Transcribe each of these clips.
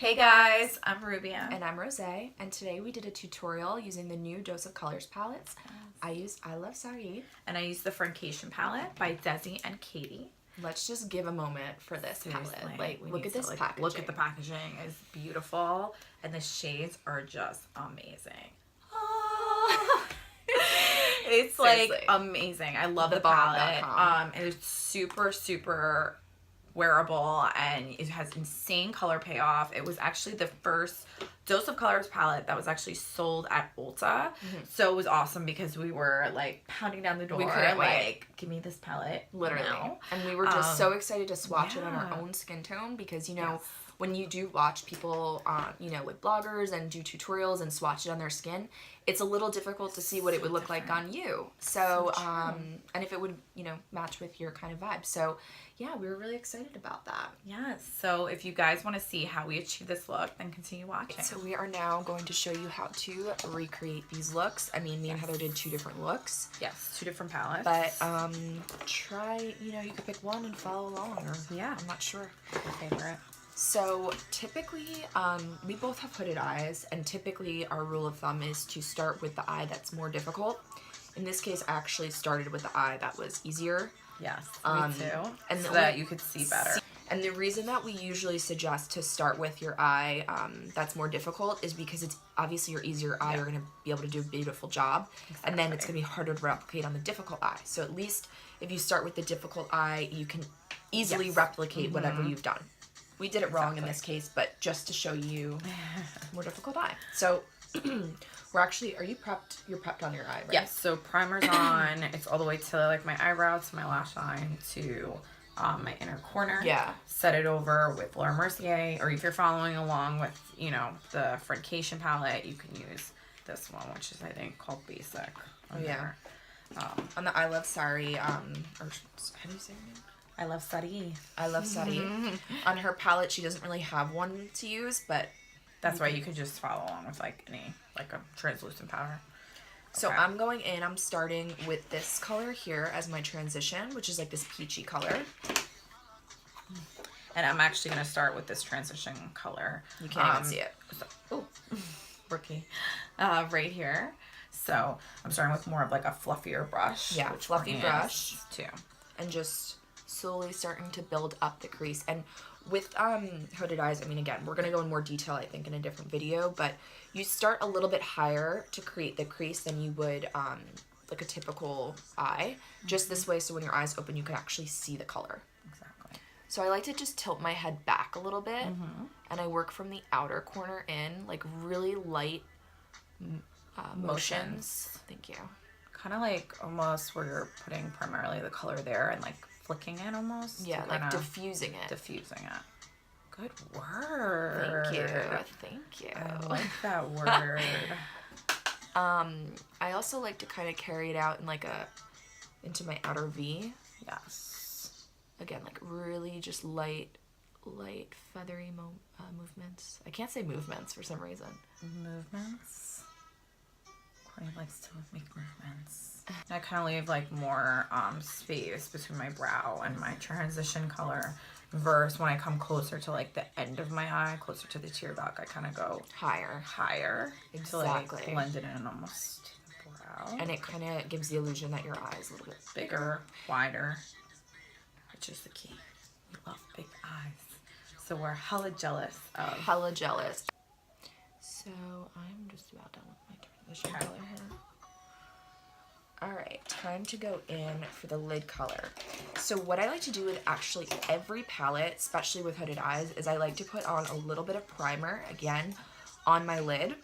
Hey guys, I'm Rubia. And I'm Rose, and today we did a tutorial using the new Dose of Colors palettes. I used iluvsarahii. And I used the Friendcation palette by Desi and Katie. Let's just give a moment for this palette. Like, look at this packaging. Look at the packaging. It's beautiful. And the shades are just amazing. It's Seriously. like amazing. I love the palette. It's super wearable, and it has insane color payoff. It was actually the first Dose of Colors palette that was actually sold at Ulta. So it was awesome because we were like pounding down the door, like, give me this palette, literally. now. And we were just so excited to swatch it on our own skin tone because, you know, when you do watch people, you know, like bloggers and do tutorials and swatch it on their skin, it's a little difficult to see what it would look like on you. So, and if it would, you know, match with your kind of vibe. So, yeah, we were really excited about that. Yes. So if you guys want to see how we achieve this look, then continue watching. So we are now going to show you how to recreate these looks. I mean, me and Heather did 2 different looks. Yes, 2 different palettes. But try, you know, you could pick one and follow along, or I'm not sure. Your favorite. So typically, we both have hooded eyes, and typically our rule of thumb is to start with the eye that's more difficult. In this case, I actually started with the eye that was easier. Yes, me too. And so that you could see better. And the reason that we usually suggest to start with your eye that's more difficult is because it's obviously your easier eye, you're going to be able to do a beautiful job. And then it's going to be harder to replicate on the difficult eye. So at least if you start with the difficult eye, you can easily replicate whatever you've done. We did it wrong in this case, but just to show you more difficult eye. So we're actually, are you prepped? You're prepped on your eye, right? Yes, so primer's on. It's all the way to like my eyebrow, to my lash line, to my inner corner. Yeah. Set it over with Laura Mercier, or if you're following along with, you know, the Friendcation palette, you can use this one, which is, I think, called Basic. On the iluvsarahii, or how do you say her name? iluvsarahii. iluvsarahii. On her palette, she doesn't really have one to use, but that's why you could just follow along with like any, like a translucent powder. So I'm going in, I'm starting with this color here as my transition, which is like this peachy color. And I'm actually going to start with this transition color. You can't even see it. Oh, rookie. Right here. So I'm starting with more of like a fluffier brush. Yeah, fluffy brush. Too. And just slowly starting to build up the crease. And with hooded eyes, I mean, again, we're going to go in more detail, I think, in a different video, but you start a little bit higher to create the crease than you would like a typical eye. Just this way, so when your eyes open, you can actually see the color. Exactly. So I like to just tilt my head back a little bit, and I work from the outer corner in, like really light motions. Thank you. Kind of like almost where you're putting primarily the color there and like flicking it almost. Yeah, like diffusing it. Diffusing it. Good word. Thank you. Thank you. I like that word. I also like to kind of carry it out in like into my outer V. Yes. Again, like really just light feathery movements. I can't say movements for some reason. Movements. Corey likes to make movements. I kind of leave like more space between my brow and my transition color. Versus when I come closer to like the end of my eye, closer to the tear duct, I kind of go higher. Exactly. To like blend it in almost the brow. And it kind of gives the illusion that your eye is a little bit bigger, wider, which is the key. We love big eyes. So we're hella jealous of. Hella jealous. So I'm just about done with my transition color here. Alright, time to go in for the lid color. So what I like to do with actually every palette, especially with hooded eyes, is I like to put on a little bit of primer, again, on my lid.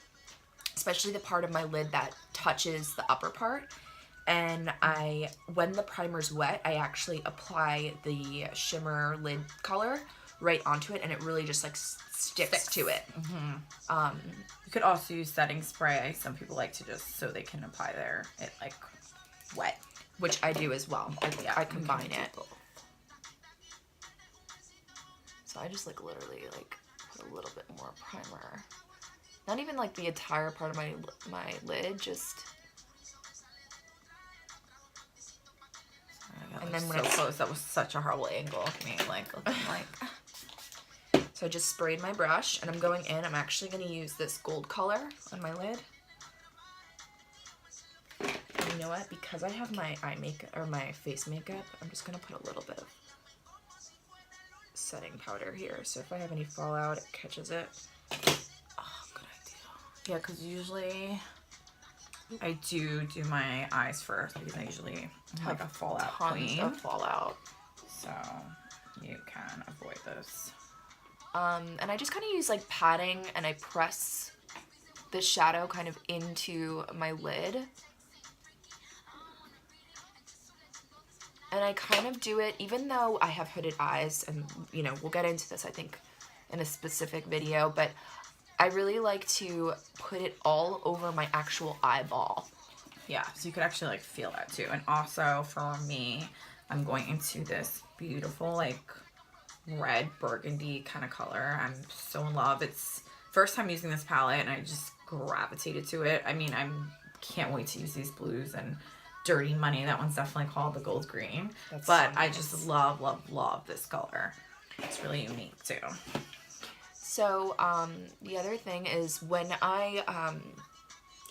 Especially the part of my lid that touches the upper part. And when the primer's wet, I actually apply the shimmer lid color right onto it, and it really just like sticks to it. You could also use setting spray. Some people like to just so they can apply it like wet, which I do as well. I combine it. So I just like literally like put a little bit more primer. Not even like the entire part of my lid, just. And then when so close, that was such a horrible angle of me, like looking like. So I just sprayed my brush, and I'm going in. I'm actually going to use this gold color on my lid. And you know what? Because I have my eye makeup, or my face makeup, I'm just going to put a little bit of setting powder here. So if I have any fallout, it catches it. Oh, good idea. Yeah, because usually I do my eyes first because I usually have a fallout queen. Tons of fallout. So you can avoid this. And I just kind of use like padding, and I press the shadow kind of into my lid. And I kind of do it, even though I have hooded eyes, and you know, we'll get into this I think in a specific video, but I really like to put it all over my actual eyeball. Yeah, so you could actually like feel that too. And also for me, I'm going into this beautiful like red burgundy kind of color. I'm so in love. It's first time using this palette and I just gravitated to it. I mean, can't wait to use these blues and Dirty Money. That one's definitely called the gold green. But so nice. I just love this color. It's really unique too. So the other thing is when I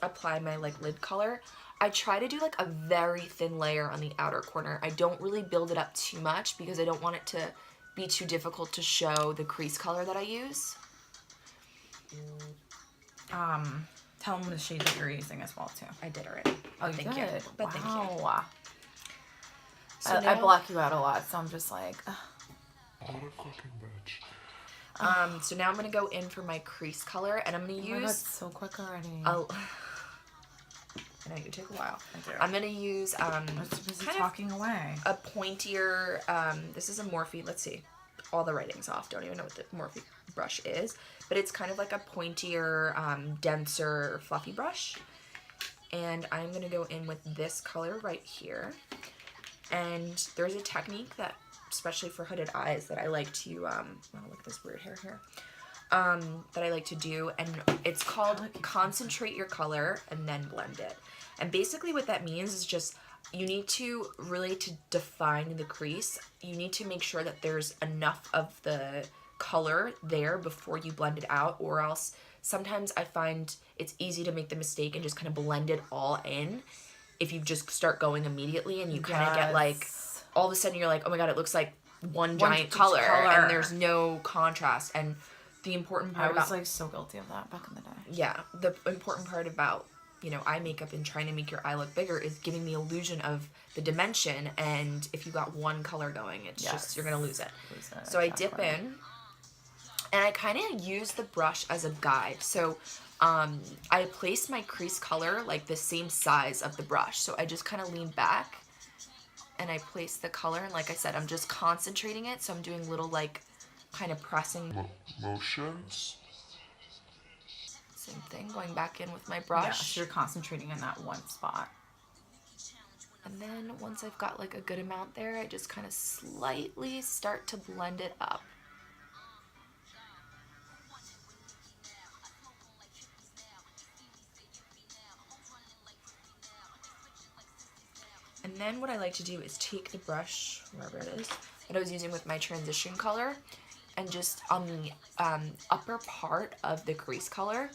apply my like lid color, I try to do like a very thin layer on the outer corner. I don't really build it up too much because I don't want it to be too difficult to show the crease color that I use. Tell them the shade that you're using as well too. I did already. Oh, thank you. But thank you. Wow. So I block you out a lot, so I'm just like, what a fucking bitch. So now I'm gonna go in for my crease color, and I'm gonna use. Oh my God, so quick already. I know you take a while. I'm gonna use talking away. A pointier. This is a Morphe. Let's see, all the writing's off. Don't even know what the Morphe brush is, but it's kind of like a pointier, denser, fluffy brush. And I'm gonna go in with this color right here. And there's a technique that, especially for hooded eyes, that I like to. Oh, look at this weird hair here. That I like to do, and it's called concentrate your color and then blend it. And basically what that means is just you need to really, to define the crease, you need to make sure that there's enough of the color there before you blend it out, or else sometimes I find it's easy to make the mistake and just kind of blend it all in if you just start going immediately, and you kind of get like, all of a sudden you're like, oh my God, it looks like one giant color and there's no contrast. And the important part I was like so guilty of that back in the day. Yeah, the important part about, you know, eye makeup and trying to make your eye look bigger is giving the illusion of the dimension, and if you got one color going, it's just, you're gonna lose it. So I dip in, and I kind of use the brush as a guide. So I place my crease color like the same size of the brush. So I just kind of lean back, and I place the color, and like I said, I'm just concentrating it, so I'm doing little like kind of pressing motions. Same thing, going back in with my brush. Yeah, so you're concentrating in that one spot. And then once I've got like a good amount there, I just kind of slightly start to blend it up. And then what I like to do is take the brush, wherever it is, that I was using with my transition color, and just on the upper part of the crease color,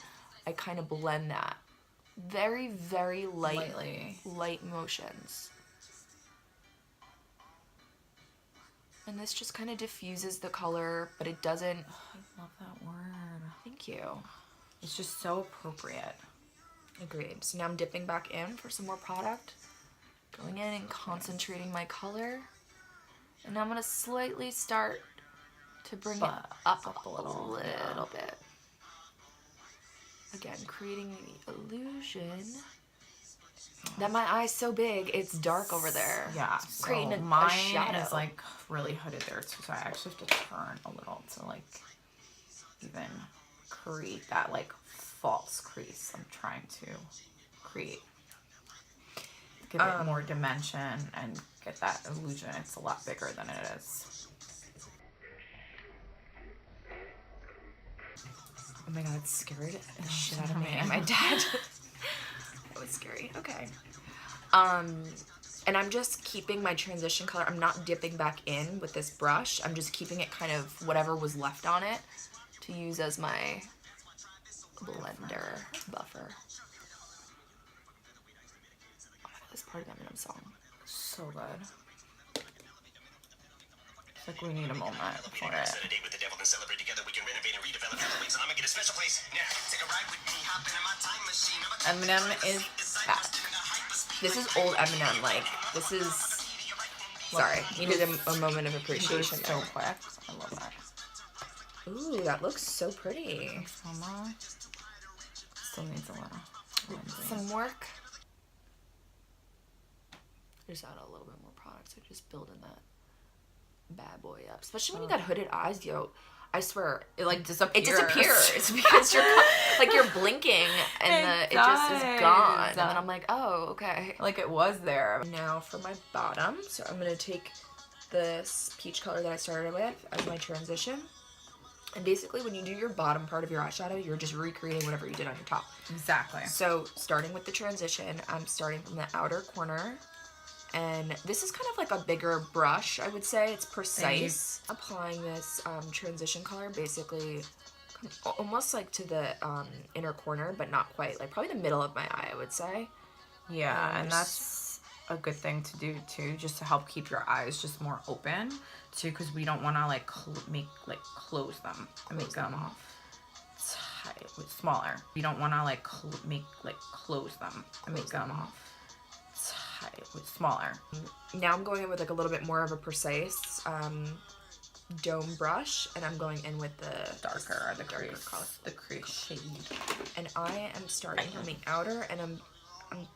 I kind of blend that. Very, very light motions. And this just kind of diffuses the color, but it doesn't... Oh, I love that word. Thank you. It's just so appropriate. Agreed. So now I'm dipping back in for some more product. Going in and concentrating my color. And now I'm going to slightly start to bring it up a little bit. Again, creating the illusion that my eye's so big, it's dark over there. Yeah, so creating a mine is like really hooded there too, so I actually have to turn a little to like even create that like false crease I'm trying to create. Give it more dimension and get that illusion. It's a lot bigger than it is. Oh my God, it scared the shit out of me and my dad. That was scary. Okay. And I'm just keeping my transition color. I'm not dipping back in with this brush. I'm just keeping it kind of whatever was left on it to use as my blender buffer. Oh, this part of the Eminem song. So good. It's like we need a moment for it. Eminem is back. This is old Eminem. Like, this is... Sorry, needed a moment of appreciation. So quick. I love that. Ooh, that looks so pretty. Mama still needs a little Some work. Just add a little bit more product, so just building that bad boy up. Especially when you got hooded eyes, yo. I swear, it like disappears. It disappears because you're like you're blinking and it just is gone. And then I'm like, oh, okay. Like it was there. Now for my bottom, so I'm gonna take this peach color that I started with as my transition. And basically, when you do your bottom part of your eyeshadow, you're just recreating whatever you did on your top. Exactly. So starting with the transition, I'm starting from the outer corner. And this is kind of like a bigger brush, I would say. It's precise. Applying this transition color basically almost like to the inner corner, but not quite. Like probably the middle of my eye, I would say. Yeah, and that's a good thing to do too, just to help keep your eyes just more open too, because we don't want to like close them and make them tight, smaller. We don't want to like close them and make them smaller. Now I'm going in with like a little bit more of a precise dome brush, and I'm going in with the darker color, the crease shade. And I am starting from the outer, and I'm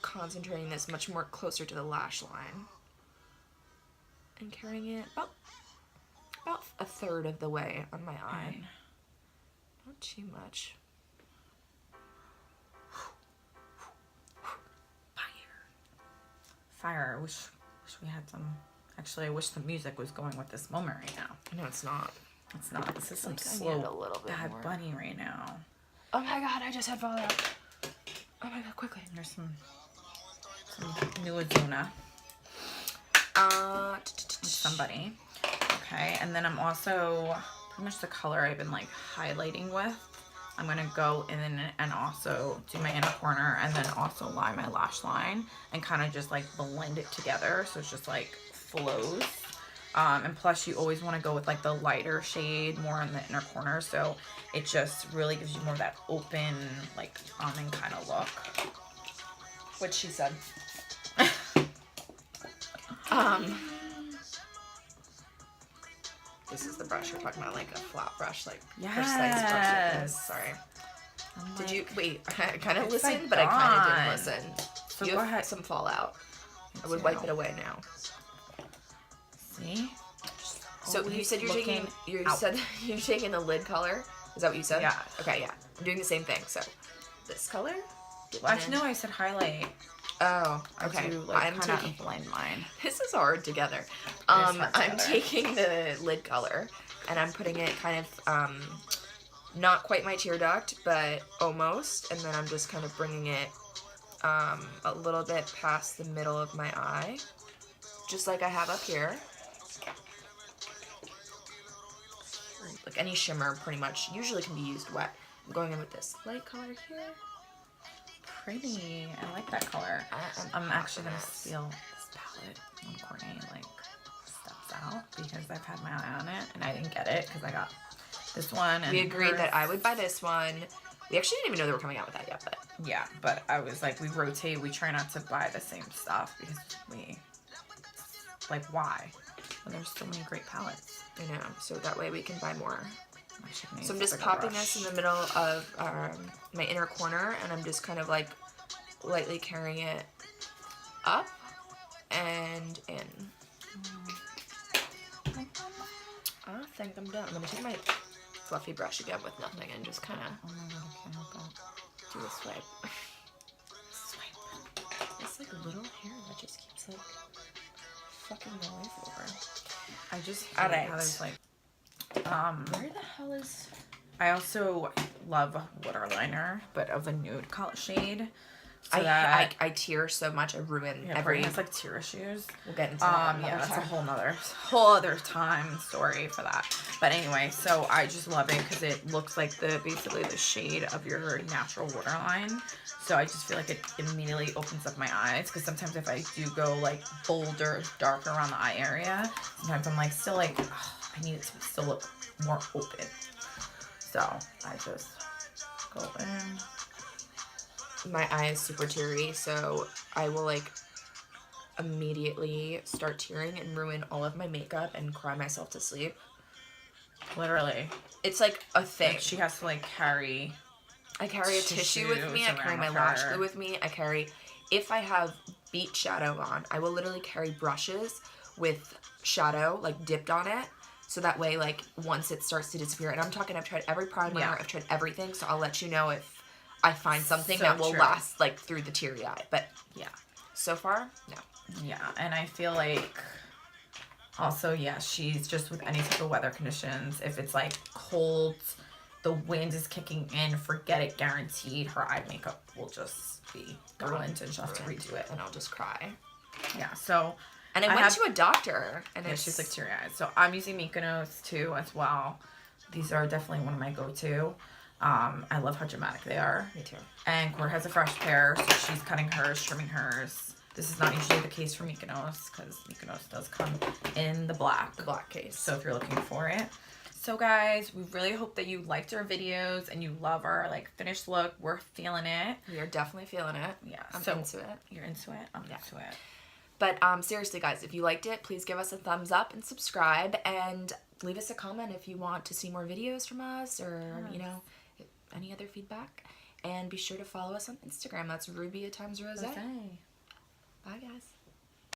concentrating this much more closer to the lash line and carrying it about a third of the way on my eye. Not too much. Fire. I wish we had some. Actually, I wish the music was going with this moment right now. No, it's not. It's not. This is some Like, slow, I need a little bit bad more. bunny right now. Oh my god, I just had fallout. Oh my god, quickly. There's some new Azuna. Somebody. Okay, and then I'm also pretty much the color I've been like highlighting with. I'm gonna go in and also do my inner corner and then also line my lash line and kind of just like blend it together so it's just like flows. And plus you always want to go with like the lighter shade more in the inner corner, so it just really gives you more of that open like almond kind of look. What she said. This is the brush we're talking about, like a flat brush, like precise brush like this. Sorry. Did you wait? I kind of listened, like but I kind of didn't listen. So you go have ahead. some fallout. I would wipe it away now. See? So you said you're taking you're taking the lid color. Is that what you said? Yeah. Okay, yeah. I'm doing the same thing. So this color. Well, actually, no, I said highlight. Oh, okay. I do, like, I'm kinda taking blend mine. This is hard together. hard I'm together. taking the lid color and I'm putting it kind of not quite my tear duct, but almost, and then I'm just kind of bringing it a little bit past the middle of my eye, just like I have up here. Like any shimmer pretty much usually can be used wet. I'm going in with this light color here. Pretty. I like that color. I'm actually gonna steal this palette when Courtney like steps out because I've had my eye on it and I didn't get it because I got this one. And we agreed that I would buy this one. We actually didn't even know they were coming out with that yet, but yeah. But I was like, we rotate. We try not to buy the same stuff because we like why? Well, there's so many great palettes. I know. So that way we can buy more. So I'm It's just like a popping brush. this in the middle of my inner corner, and I'm just kind of like lightly carrying it up and in. I think I'm done. I'm gonna take my fluffy brush again with nothing and just kind of Oh my god, I can't help it. do a swipe. It's like little hair that just keeps like fucking my life over. I just hate Alright. how there's like Where the hell is... I also love water liner, but of a nude color shade. So that I tear so much. I ruin every has like tear issues. We'll get into that. Yeah, that's a whole other time story for that. But anyway, so I just love it because it looks like basically the shade of your natural waterline. So I just feel like it immediately opens up my eyes, because sometimes if I do go like bolder, darker around the eye area, sometimes I'm like still like, oh, I need it to still look more open. So I just go in. My eye is super teary, so I will like immediately start tearing and ruin all of my makeup and cry myself to sleep. Literally. It's like a thing. Like she has to like carry. I carry a tissue with me. I carry my lash glue with me. If I have beach shadow on, I will literally carry brushes with shadow like dipped on it. So that way, like, once it starts to disappear, and I'm talking, I've tried every primer, I've tried everything, so I'll let you know if I find something that will last, like, through the teary eye. But, yeah. So far, no. Yeah, and I feel like, also, yeah, she's just with any type of weather conditions, if it's, like, cold, the wind is kicking in, forget it, guaranteed, her eye makeup will just be ruined, and she'll have to redo it. And I'll just cry. Yeah, so... And I went to a doctor, and she's like teary eyed. So I'm using Mykonos too as well. These are definitely one of my go-to. I love how dramatic they are. Me too. And Cor has a fresh pair, so she's cutting hers, trimming hers. This is not usually the case for Mykonos, because Mykonos does come in the black case. So if you're looking for it. So guys, we really hope that you liked our videos and you love our like finished look. We're feeling it. We are definitely feeling it. Yeah. I'm into it. You're into it? I'm into it. But seriously, guys, if you liked it, please give us a thumbs up and subscribe, and leave us a comment if you want to see more videos from us, or, you know, any other feedback. And be sure to follow us on Instagram. That's Ruby × Rose. Bye, guys.